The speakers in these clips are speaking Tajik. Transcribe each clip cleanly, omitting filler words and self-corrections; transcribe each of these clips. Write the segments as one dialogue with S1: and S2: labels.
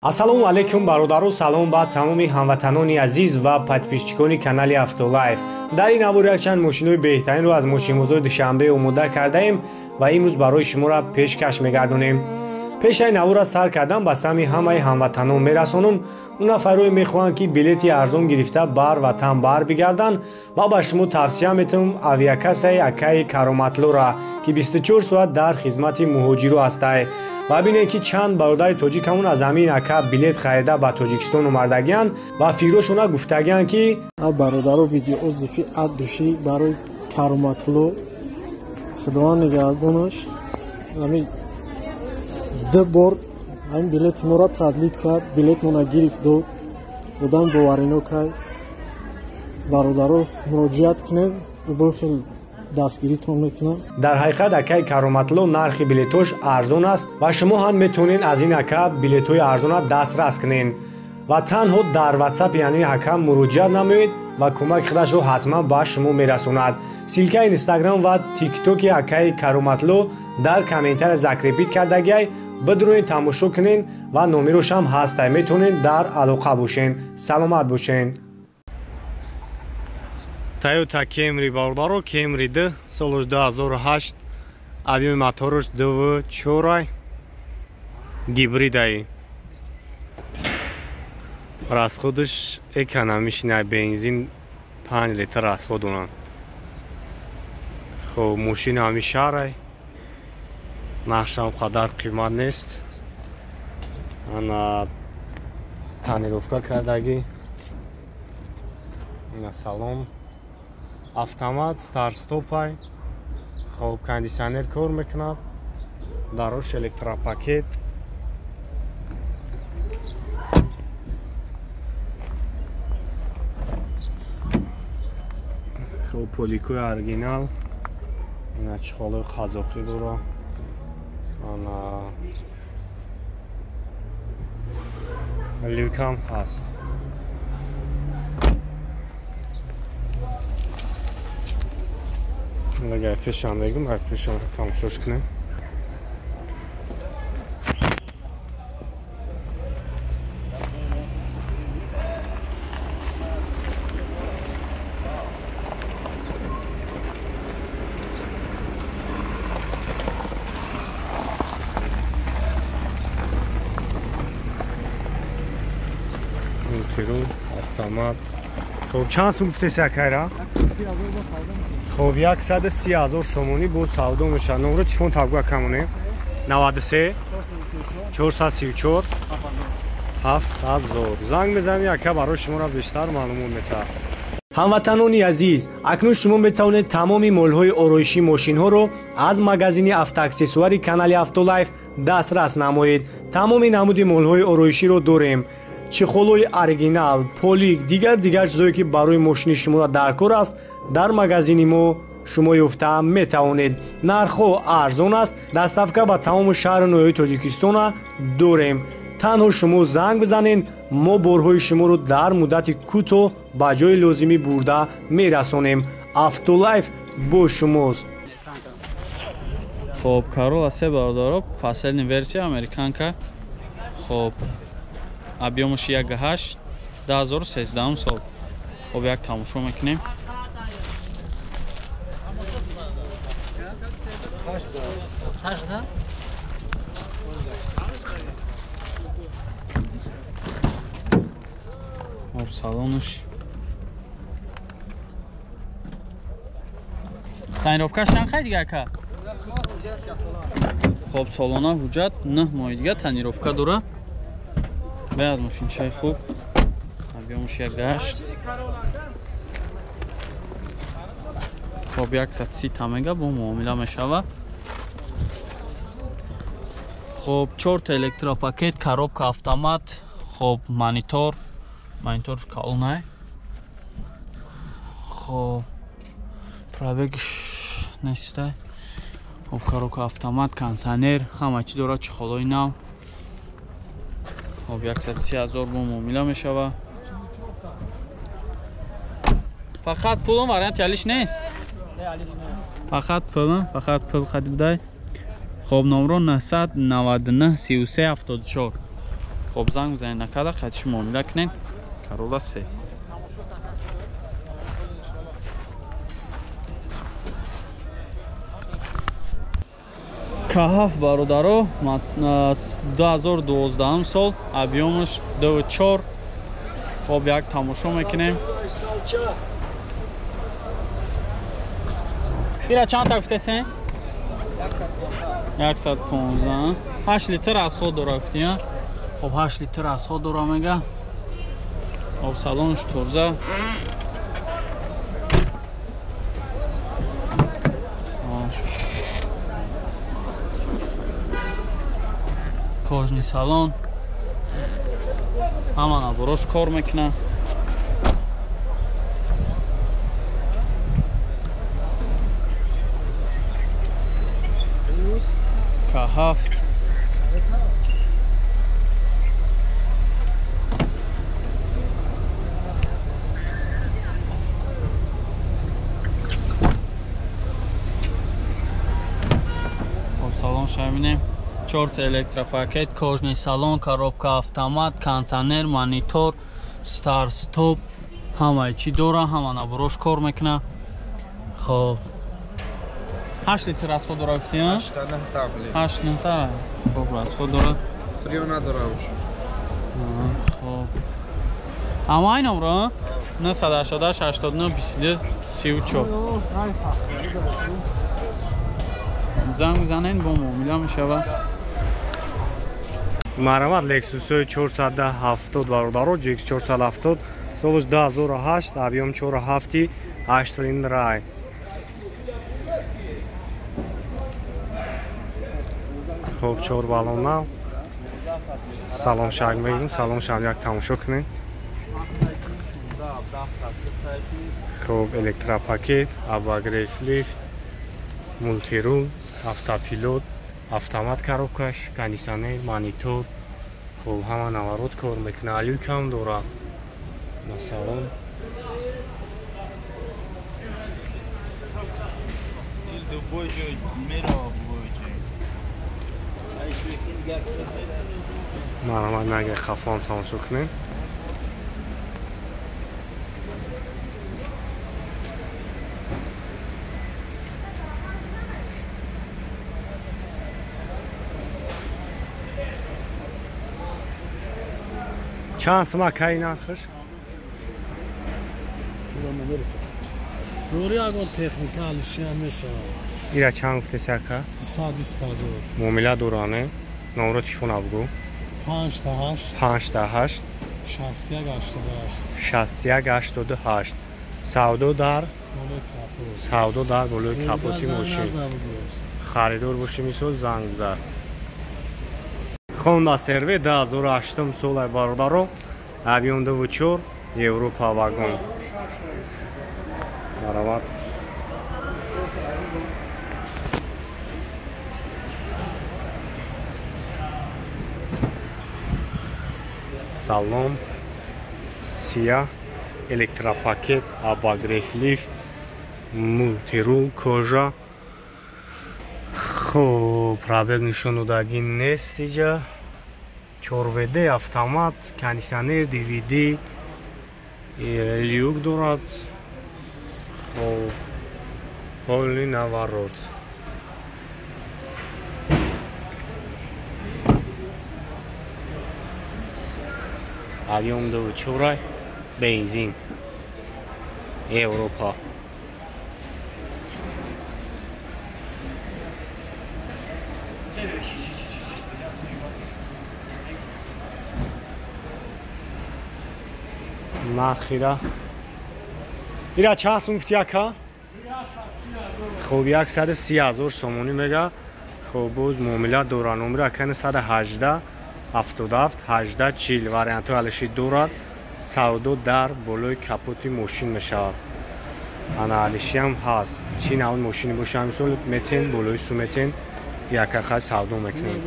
S1: Ассалому алайкум бародару, салом ба тамоми ҳамватанони азиз ва подписчикони канали Автолайф. Дар ин аввор якчанд мошинои беҳтаринро аз мошинбозори Душанбе омода кардаем ва имрӯз барои шуморо пешкаш мегардонем. пешаи навора сар кардан ба сами ҳамаи ҳамватанон мерасонам. Он нафарое мехоҳанд ки билети арзон гирифта бар ватан бар бигарданд ва ба шумо тавсия метавонам авиакассаи акаи Кароматлора ки 24 соат дар хизмати муҳоҷиру ҳастай. ва бинед ки чанд бародари тоҷикамон аз ҳамин ака билет харида ба Тоҷикистон омардагиянд ва фикрашона гуфтагиянд ки
S2: бародару видеозифи аддуши барои Кароматло худованд нигаҳбонаш ҳамин ду бор ҳамин билети моро тадлид кард, билетмона гирифт дод, будам боварино кай бародару муроҷиат кунем бо хел дастгиритон мекунам.
S1: дар ҳақиқат акаи Кароматло нархи билетош арзон аст ва шумо ҳам метавонед аз ин ака билетҳои арзона дастрас кунед ва танҳо дар WhatsApp яъни ака муроҷиат намоед ва кӯмаки худашро ҳатман ба шумо мерасонад. силкаи Instagram ва TikTok-и акаи Кароматло дар комментария закрепит кардагиай бидроед тамошо кунед ва номерош ҳам ҳастай, метавонед дар алоқа бошед. саломат бошед. Toyota Camry бародаро, Camry 2 соли 2008, объеми моторош 2.4 гибридаи. расходаш экономичный, бензин 5 литр расход онад. хоб мошина ҳами шаҳрай, нақшам қадар қимат нест. ана танировка кардагӣ, ина салон, автомат, старт-стопай, хоб кондиционер кор мекунад, дарош электропакет. хоб поликои оригинал, ина чихолои қазоқӣ дора, ана люкам ҳаст. Нагай пешан бегум, ҳар пешан тамошош кунем. автомат. хоб чанд сум гуфтеси акайра? 30,000 ба савдо. хоб 130,000 сомонӣ бо савдо мешавад. номеро телефон табгӯ акамоне 93 434 7000. занг мезанед, ака барои шуморо бештар маълумот метавад. ҳамватанони азиз, акнун шумо метавонед тамоми молҳои ороиши мошинҳоро аз магазини автоаксессуари канали Автолайф дастрас намоед. тамоми намуди молҳои ороиширо дорем. чихолои оригинал, полик, дигар чизое ки барои мошини шуморо даркор аст дар магазини мо шумо ёфта метавонед. нархҳо арзон аст. доставка ба тамоми шаҳри ноҳияи Тоҷикистона дорем. танҳо шумо занг бизанед, мо борҳои шуморо дар муддати кӯтоҳ ба ҷои лозимӣ бурда мерасонем. Автолайф бо шумост.
S3: хоб Corolla се бародаро, последни версия американка. хоб объемаш 1.8 2013 сол. хоб як тамошо мекунем. хоб салонаш танировкаш чанд хай дига ака? хоб солона ҳуҷҷат 9 моҳи дига танировка дора. беяд мошинчаи хуб, объемаш 1.8. хоб 130 тамега бо муомила мешавад. хоб 4 электропакет, коробка автомат, хоб монитор калонай. хоб пробегш нестай. хоб коробка автомат, кондиционер, ҳама чӣ дорад, чихолои нав. хоб 130,000 бо муомила мешавад. фақат пулон варианти алиш нест. фақат пул қади будай. خب نمره 999 33 74 خب زنگ بزنید نکرده قدش معامله کنین کرولا 3 کهف برادرو 2012 سال объемش 2.4 خب یک تماشا میکنیم بیره چند تا گفتین 115 8 لیتر از خود داره گفتین خب 8 لیتر از خود داره میگه خب سالونش ترزه کاژنی سالن همان بروش کار میکنه که 7 خب سالن شامینه 4 تا الکتروپاکت کاژنی سالن коробка автомат кондиционер монитор стар стоп همه چی داره همه بروش کار میکنه خب 8 لیتر از خود داره گفتین
S4: 8 تا 9 تا بلی
S3: 8 9 تا خب از خود داره
S4: فریو نداره اوش
S3: خب اما این عمره 988 89 22 34 زنگ بزنین با معامله میشه
S1: مرحمت لکسوس 470 برادرو GX 470 سالش 2008 объем 4.7 8 цилиндр خب 4 بالون نو سلام شنگ میگیم سلام شنگ یک تماشا کنین خب الکتروپاکت اباگریف لیفت مولتی رول автопилот автомат коробкаш кондиционер монитор хуб ҳама наворот кор мекунад люкам дорад масалан марҳамат наги хафон тамошо кунем چند سما کهی نرخش؟
S2: دوری اگر تکنیکالشی هم میشه
S1: ایره چند گفته سکه؟
S2: 220,000
S1: معامله دورانه نمره تلفن بگو
S2: 5 تا 8
S1: 5 تا 8 61 88 سودو در بالای کپوتی ماشین خریدار باشی میسود زنگ بزن Honda Serve 2008 سال برادرو объем 2.4 Европа вагон مرحمت салон сия электропакет обогрев лифт мультирул кожа خب пробег нишон додагӣ нест иҷа 4WD автомат кондиционер DVD люк дорад хоб ҳоли наворот объем 2.4 бензин Европа نخیره ایره چه سومفتی اکا؟ خب 130,000 سومونی میگه خب باز معامله دوران نمره اکنه 118 77 18 40 وریانت علشی دورد سودو در بالای کپوتی ماشین میشود انا علشی هم هست چی نوان ماشینی باشه همسول متن بالای سومتن یک اخواه سودو میکنیم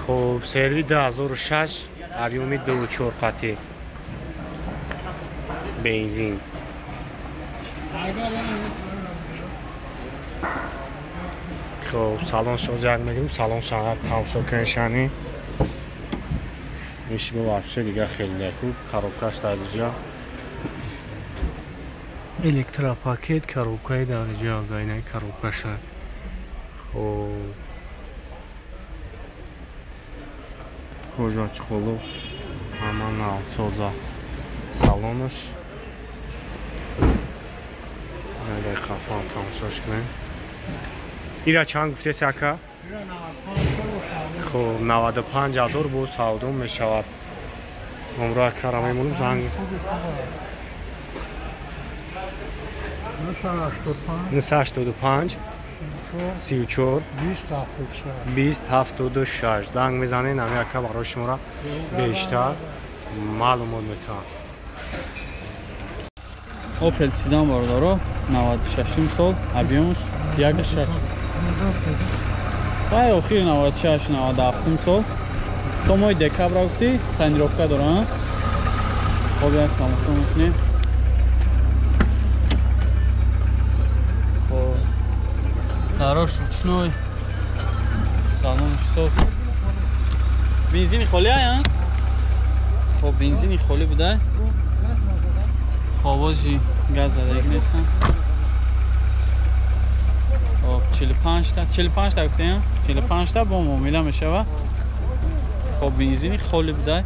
S1: خب سروی 2006 объеми 2.4 خطی بنزین خب سالن شو جنگ میگیم سالن شنگ تماشا کنشانی Ишиго вообще дига хеле некуб. Коробкаш дар инҷо. Электропакет коробкаи дар инҷо гайнаи коробкаша. Хоб. Кожа чухолу. Ҳама нав тоза. Салонаш. Ай хафон тамошош кунем. Ира чанд гуфтеси ака? خب 95,000 бо савдо мешавад. номро акара мемонем занг 985 34 2076 занг мезанед ами ака барои шуморо бештар маълумот метавад.
S3: Opel Sedan бардоро 96 сол объемш 1.6 Ай охир 96 97 сол то мои декабр гуфти тонировка дорам. Хоб як тамошо мекунем. Хоб дарош ручной салон шосс бензини холӣ ая? Хоб бензини холӣ буда. Ховози газ задаги нестам. Хоб 45 та гуфтем 45 та бо муомила мешава. Хоб бензини холӣ буда.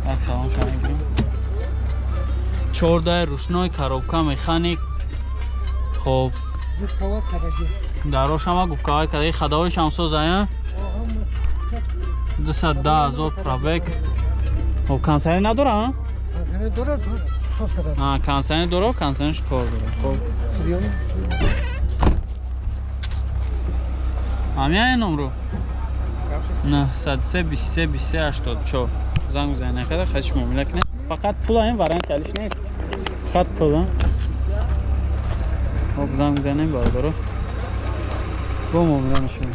S3: Так салон шавем. 14 рушной коробка механик. Хоб дарош ҳама губкавайт кадаи хадаҳои шамсоз ая 210,000 пробег. Хоб консайнер надора? Консайнер дора, консайнерш кор дора. Хоб ҳамин номро 93 23 23 84 занг зан накада хатиш муомила кунед. Фақат пул ин вариантиялиш нест. Фақат пул. Хоб занг занем бардоро бо муомила мешавем.